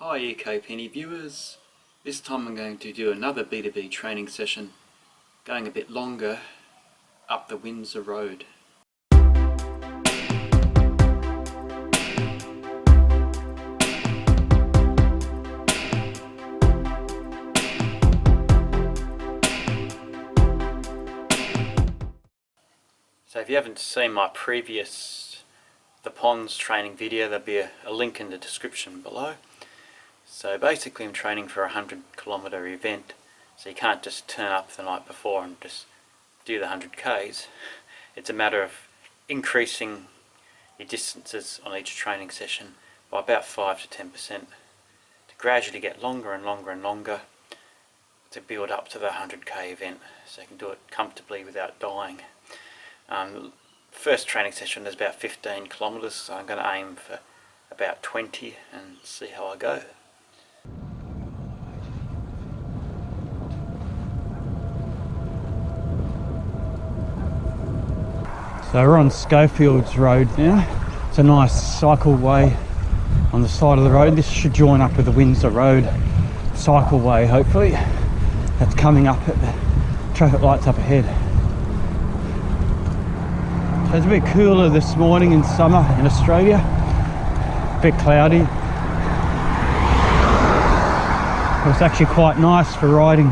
Hi ecopenny viewers, this time I'm going to do another B2B training session, going a bit longer up the Windsor road. So if you haven't seen my previous the Ponds training video, there'll be a link in the description below. So basically I'm training for a 100-kilometre event, so you can't just turn up the night before and just do the 100 Ks. It's a matter of increasing your distances on each training session by about 5 to 10% to gradually get longer and longer and longer to build up to the 100k event, so you can do it comfortably without dying. First training session is about 15 kilometres, so I'm going to aim for about 20 and see how I go. So we're on Schofield's Road now. It's a nice cycleway on the side of the road. This should join up with the Windsor Road cycleway, hopefully. That's coming up at the traffic lights up ahead. So it's a bit cooler this morning in summer in Australia. A bit cloudy. But it's actually quite nice for riding.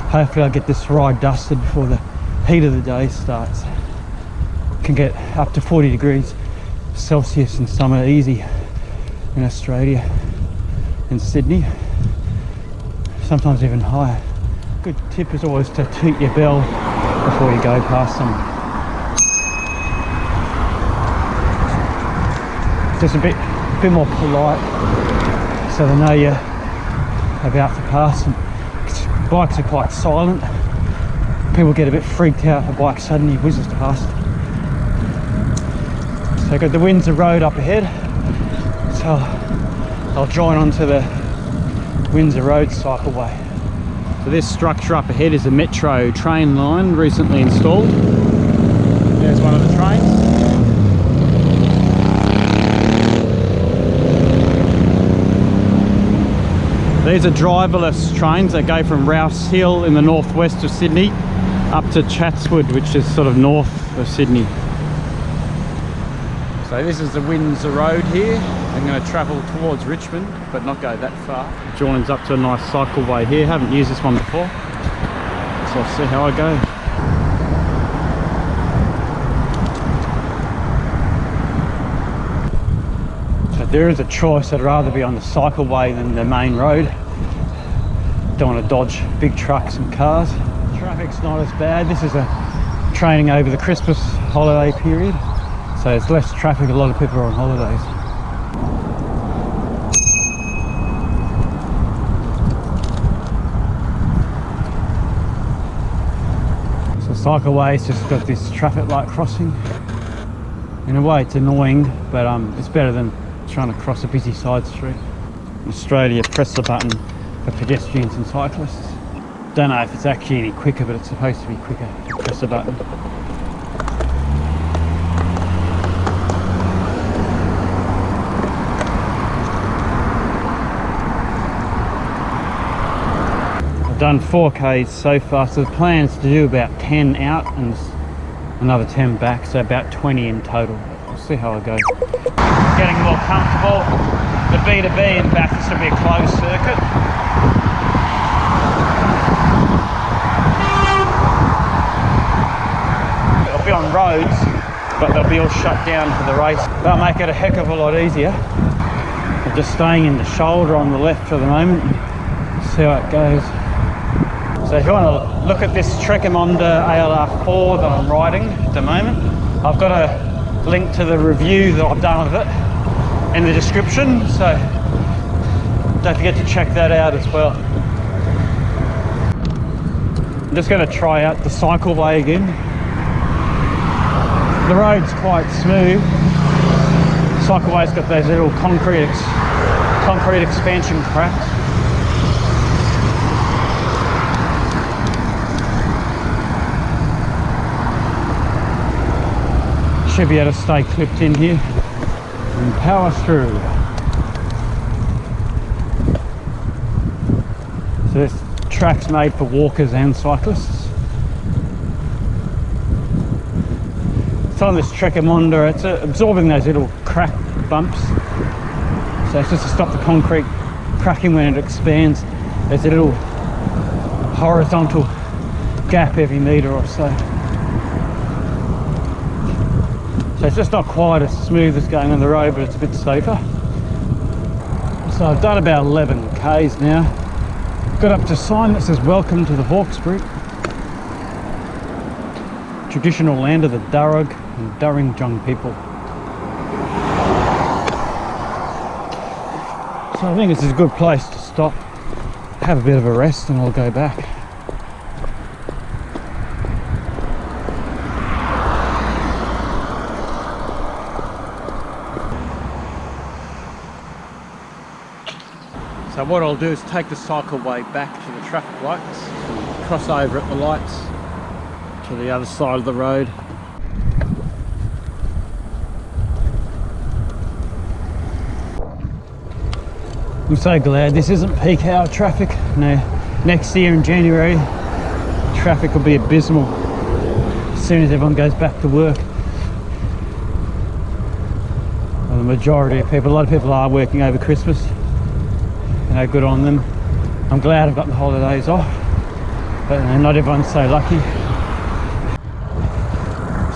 Hopefully I'll get this ride dusted before the heat of the day starts. Can get up to 40 degrees Celsius in summer easy in Australia, in Sydney, sometimes even higher. Good tip is always to toot your bell before you go past someone. Just a bit more polite, so they know you're about to pass them. Bikes are quite silent. People get a bit freaked out if a bike suddenly whizzes past. So I've got the Windsor Road up ahead, so I'll join onto the Windsor Road cycleway. So this structure up ahead is a metro train line recently installed. There's one of the trains. These are driverless trains that go from Rouse Hill in the northwest of Sydney up to Chatswood, which is sort of north of Sydney. So this is the Windsor Road here. I'm going to travel towards Richmond, but not go that far. It joins up to a nice cycleway here. Haven't used this one before, so I'll see how I go. So there is a choice. I'd rather be on the cycleway than the main road. Don't want to dodge big trucks and cars. Traffic's not as bad. This is a training over the Christmas holiday period, so there's less traffic. A lot of people are on holidays. So cycleway's just got this traffic light crossing. In a way it's annoying, but it's better than trying to cross a busy side street. In Australia, press the button for pedestrians and cyclists. Don't know if it's actually any quicker, but it's supposed to be quicker. Press the button. I've done 4Ks so far, so the plan is to do about 10 out and another 10 back, so about 20 in total. We'll see how I go. Getting more comfortable. The B2B and back is to be a closed circuit. They'll be on roads, but they'll be all shut down for the race. That'll make it a heck of a lot easier. I'm just staying in the shoulder on the left for the moment. See how it goes. So if you want to look at this Trek Emonda ALR4 that I'm riding at the moment, I've got a link to the review that I've done of it in the description, so don't forget to check that out as well. I'm just going to try out the cycleway again. The road's quite smooth. The cycleway's got those little concrete expansion cracks. Should be able to stay clipped in here and power through. So this track's made for walkers and cyclists. It's on this Trek Emonda. It's absorbing those little crack bumps. So it's just to stop the concrete cracking when it expands. There's a little horizontal gap every metre or so. So it's just not quite as smooth as going on the road, but it's a bit safer. So I've done about 11 k's now. Got up to a sign that says welcome to the Hawkesbury. Traditional land of the Darug and Darrinjung people. So I think this is a good place to stop, have a bit of a rest, and I'll go back. So what I'll do is take the cycleway back to the traffic lights, cross over at the lights to the other side of the road. I'm so glad this isn't peak hour traffic. No, next year in January, traffic will be abysmal as soon as everyone goes back to work. Well, the majority of people, a lot of people are working over Christmas. You know, good on them. I'm glad I've got the holidays off, but not everyone's so lucky.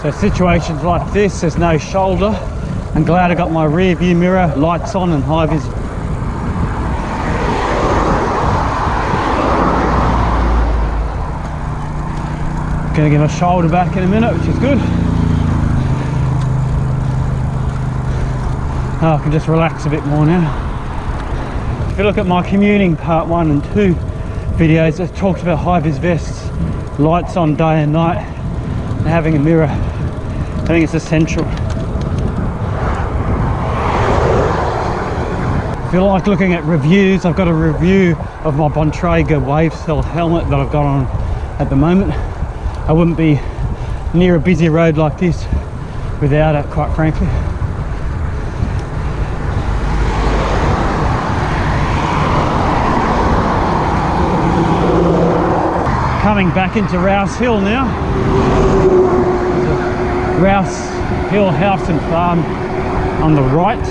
So situations like this, there's no shoulder. I'm glad I got my rear view mirror lights on and high vis. Gonna get my shoulder back in a minute, which is good. Oh, I can just relax a bit more now. If you look at my commuting part 1 and 2 videos, it talks about high vis vests, lights on day and night, and having a mirror. I think it's essential. If you like looking at reviews, I've got a review of my Bontrager WaveCel helmet that I've got on at the moment. I wouldn't be near a busy road like this without it, quite frankly. Coming back into Rouse Hill now. Rouse Hill House and Farm on the right,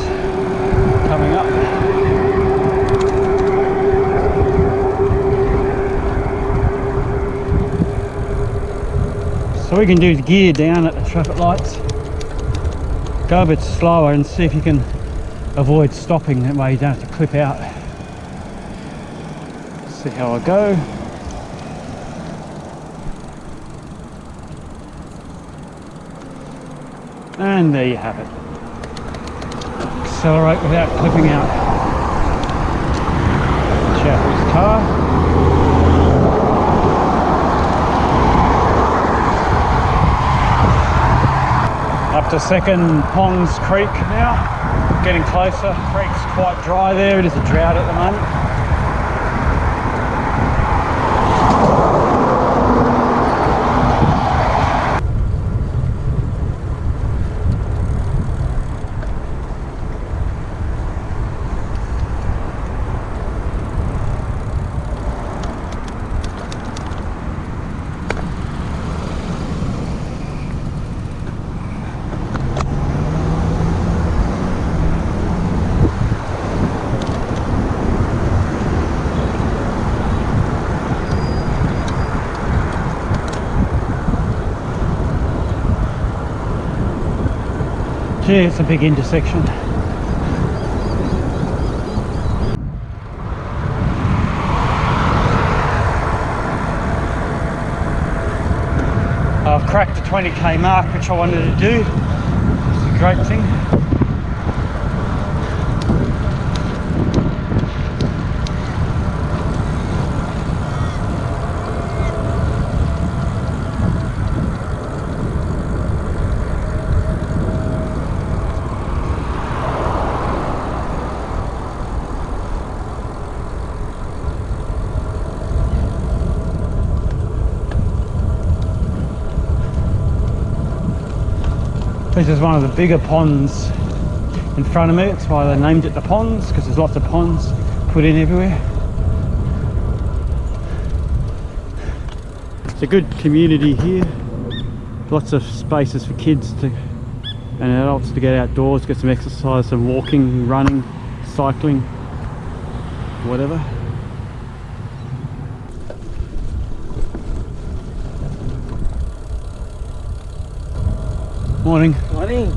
coming up. So what we can do is gear down at the traffic lights, go a bit slower and see if you can avoid stopping, that way you don't have to clip out. See how I go. And there you have it. Accelerate without clipping out. Watch out for his car. Up to second Ponds Creek now, getting closer. Creek's quite dry there, it is a drought at the moment. Gee, it's a big intersection. I've cracked the 20k mark, which I wanted to do. It's a great thing. This is one of the bigger ponds in front of me. That's why they named it the Ponds, because there's lots of ponds put in everywhere. It's a good community here. Lots of spaces for kids to and adults to get outdoors, get some exercise, some walking, running, cycling, whatever. Morning. Morning.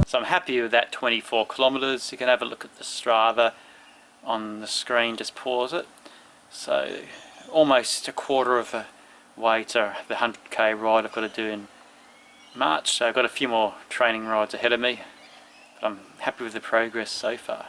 So I'm happy with that 24 kilometres. You can have a look at the Strava on the screen, just pause it. So almost a quarter of the way to the 100k ride I've got to do in March. So I've got a few more training rides ahead of me, but I'm happy with the progress so far.